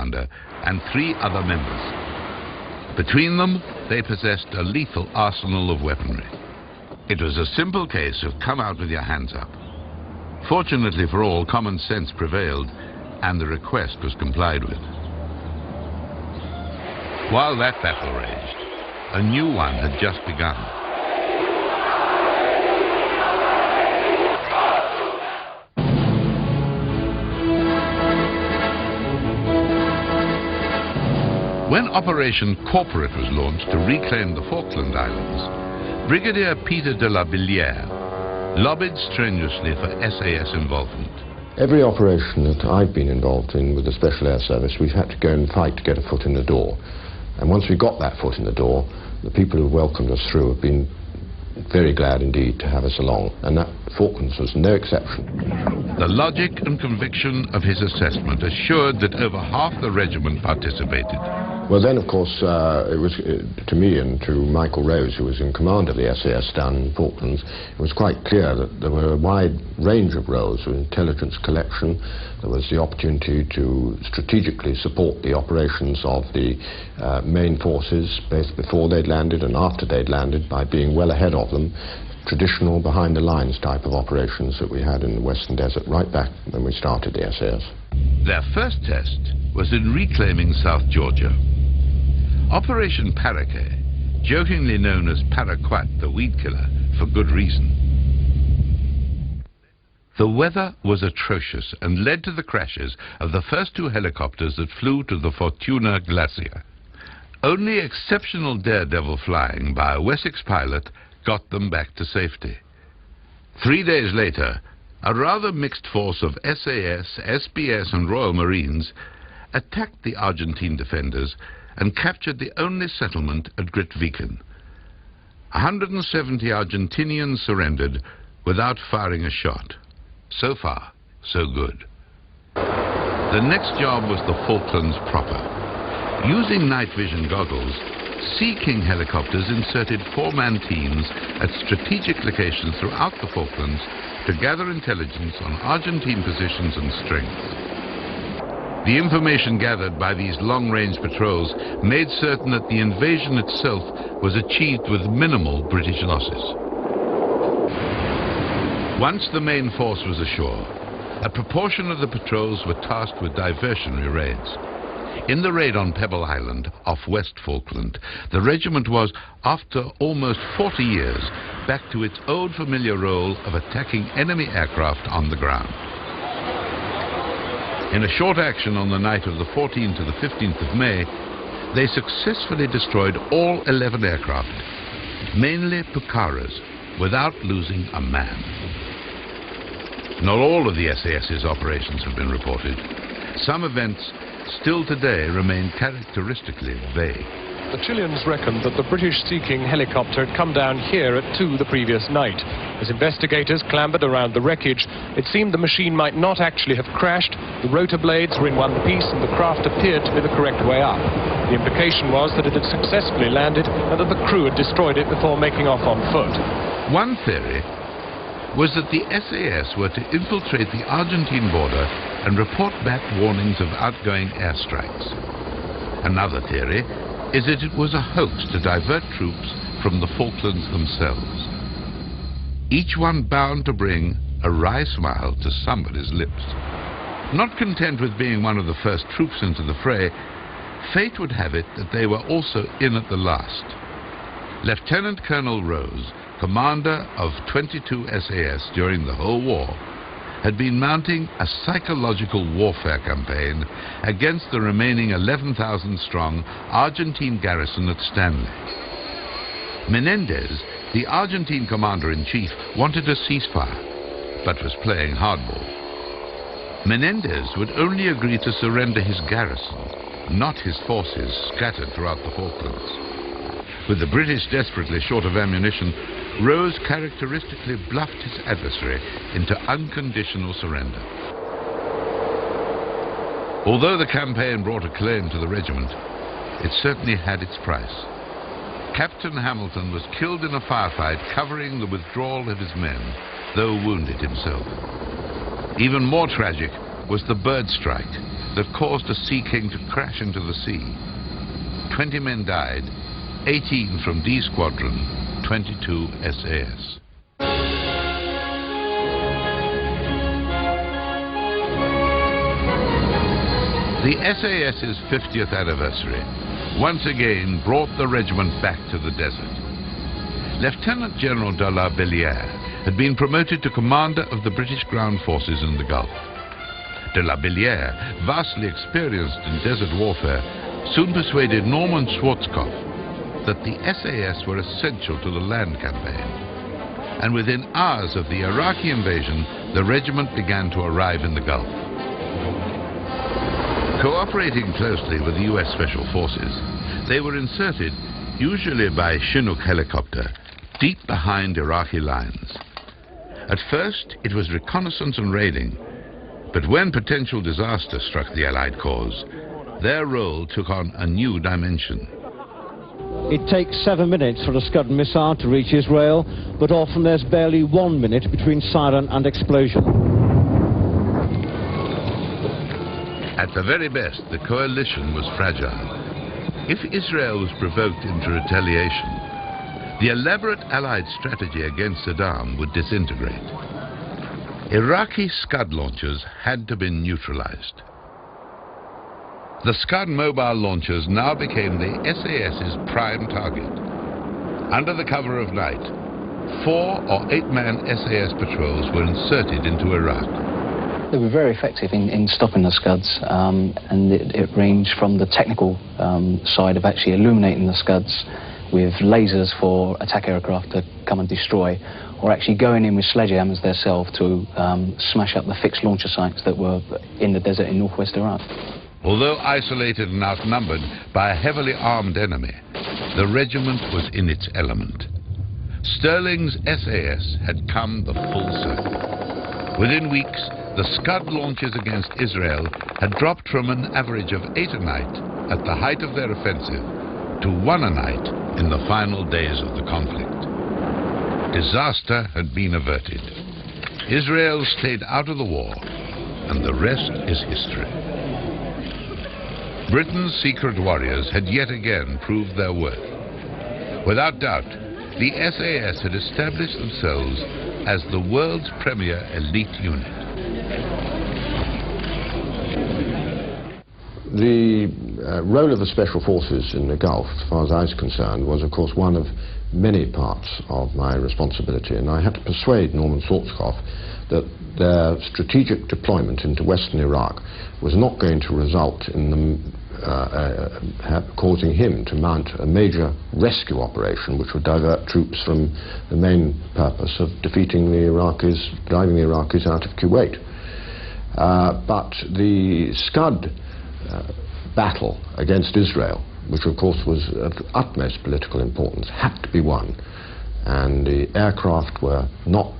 commander and 3 other members. Between them, they possessed a lethal arsenal of weaponry. It was a simple case of come out with your hands up. Fortunately for all, common sense prevailed, and the request was complied with. While that battle raged, a new one had just begun. When Operation Corporate was launched to reclaim the Falkland Islands, Brigadier Peter de la Billière lobbied strenuously for SAS involvement. Every operation that I've been involved in with the Special Air Service, we've had to go and fight to get a foot in the door. And once we got that foot in the door, the people who welcomed us through have been very glad indeed to have us along, and that Falklands was no exception. The logic and conviction of his assessment assured that over half the regiment participated. Well, then, of course, it was to me and to Michael Rose, who was in command of the SAS down in Falklands, it was quite clear that there were a wide range of roles with intelligence collection. There was the opportunity to strategically support the operations of the main forces, both before they'd landed and after they'd landed, by being well ahead of them. Traditional behind-the-lines type of operations that we had in the Western Desert right back when we started the SAS. Their first test was in reclaiming South Georgia. Operation Paraquet, jokingly known as Paraquat the Weed Killer, for good reason. The weather was atrocious and led to the crashes of the first 2 helicopters that flew to the Fortuna Glacier. Only exceptional daredevil flying by a Wessex pilot got them back to safety. 3 days later, a rather mixed force of SAS, SBS and Royal Marines attacked the Argentine defenders and captured the only settlement at Grytviken. 170 Argentinians surrendered without firing a shot. So far, so good. The next job was the Falklands proper. Using night vision goggles, Sea King helicopters inserted 4-man teams at strategic locations throughout the Falklands to gather intelligence on Argentine positions and strengths. The information gathered by these long-range patrols made certain that the invasion itself was achieved with minimal British losses. Once the main force was ashore, a proportion of the patrols were tasked with diversionary raids. In the raid on Pebble Island, off West Falkland, the regiment was, after almost 40 years, back to its old familiar role of attacking enemy aircraft on the ground. In a short action on the night of the 14th to the 15th of May, they successfully destroyed all 11 aircraft, mainly Pukaras, without losing a man. Not all of the SAS's operations have been reported. Some events still today remain characteristically vague. The Chileans reckoned that the British Sea King helicopter had come down here at 2 the previous night. As investigators clambered around the wreckage, it seemed the machine might not actually have crashed. The rotor blades were in one piece and the craft appeared to be the correct way up. The implication was that it had successfully landed and that the crew had destroyed it before making off on foot. One theory was that the SAS were to infiltrate the Argentine border and report back warnings of outgoing airstrikes. Another theory is that it was a hoax to divert troops from the Falklands themselves. Each one bound to bring a wry smile to somebody's lips. Not content with being one of the first troops into the fray, fate would have it that they were also in at the last. Lieutenant Colonel Rose, commander of 22 SAS during the whole war, had been mounting a psychological warfare campaign against the remaining 11,000-strong Argentine garrison at Stanley. Menendez, the Argentine commander-in-chief, wanted a ceasefire, but was playing hardball. Menendez would only agree to surrender his garrison, not his forces scattered throughout the Falklands. With the British desperately short of ammunition, Rose characteristically bluffed his adversary into unconditional surrender. Although the campaign brought acclaim to the regiment, it certainly had its price. Captain Hamilton was killed in a firefight covering the withdrawal of his men, though wounded himself. Even more tragic was the bird strike, that caused a Sea King to crash into the sea. 20 men died, 18 from D Squadron, 22 SAS. The SAS's 50th anniversary once again brought the regiment back to the desert. Lieutenant General de la Billière had been promoted to commander of the British ground forces in the Gulf. De la Billière, vastly experienced in desert warfare, soon persuaded Norman Schwarzkopf that the SAS were essential to the land campaign. And within hours of the Iraqi invasion, the regiment began to arrive in the Gulf. Cooperating closely with the US Special Forces, they were inserted, usually by Chinook helicopter, deep behind Iraqi lines. At first, it was reconnaissance and raiding, but when potential disaster struck the Allied cause, their role took on a new dimension. It takes 7 minutes for a Scud missile to reach Israel, but often there's barely 1 minute between siren and explosion. At the very best, the coalition was fragile. If Israel was provoked into retaliation, the elaborate Allied strategy against Saddam would disintegrate. Iraqi Scud launchers had to be neutralized. The Scud mobile launchers now became the SAS's prime target. Under the cover of night, 4 or 8-man SAS patrols were inserted into Iraq. They were very effective in stopping the Scuds, and it ranged from the technical side of actually illuminating the Scuds with lasers for attack aircraft to come and destroy, or actually going in with sledgehammers themselves to smash up the fixed launcher sites that were in the desert in northwest Iraq. Although isolated and outnumbered by a heavily armed enemy, the regiment was in its element. Sterling's SAS had come the full circle. Within weeks, the Scud launches against Israel had dropped from an average of 8 a night at the height of their offensive to 1 a night in the final days of the conflict. Disaster had been averted. Israel stayed out of the war, and the rest is history. Britain's secret warriors had yet again proved their worth. Without doubt, the SAS had established themselves as the world's premier elite unit. The role of the Special Forces in the Gulf, as far as I was concerned, was of course one of many parts of my responsibility, and I had to persuade Norman Schwarzkopf that their strategic deployment into western Iraq was not going to result in them causing him to mount a major rescue operation which would divert troops from the main purpose of defeating the Iraqis, driving the Iraqis out of Kuwait. But the Scud battle against Israel, which of course was of utmost political importance, had to be won. And the aircraft were not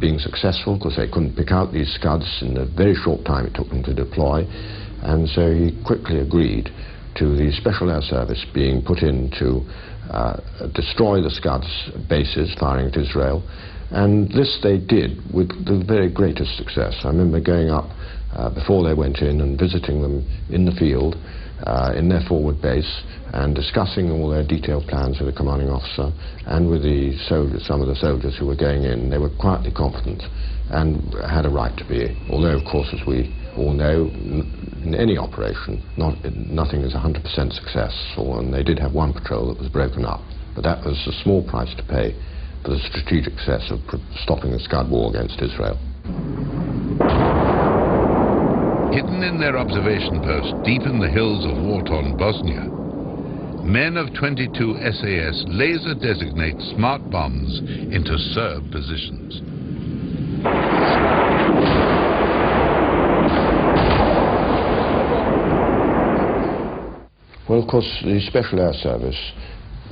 being successful because they couldn't pick out these Scuds in the very short time it took them to deploy. And so he quickly agreed to the Special Air Service being put in to destroy the Scuds bases firing at Israel. And this they did with the very greatest success. I remember going up before they went in and visiting them in the field, in their forward base, and discussing all their detailed plans with the commanding officer and with the soldiers, some of the soldiers who were going in. They were quietly confident and had a right to be, although of course, as we all know, in any operation nothing is 100% successful, and they did have one patrol that was broken up, but that was a small price to pay for the strategic success of stopping the Scud war against Israel. Hidden in their observation post deep in the hills of war-torn Bosnia, men of 22 SAS laser designate smart bombs into Serb positions. Well, of course, the Special Air Service,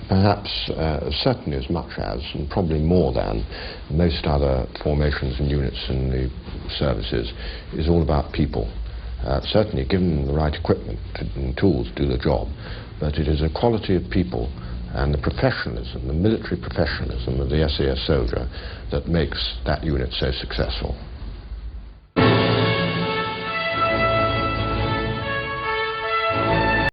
perhaps certainly as much as, and probably more than, most other formations and units in the services, is all about people. Certainly given them the right equipment and tools to do the job, but it is a quality of people and the professionalism, the military professionalism of the SAS soldier that makes that unit so successful.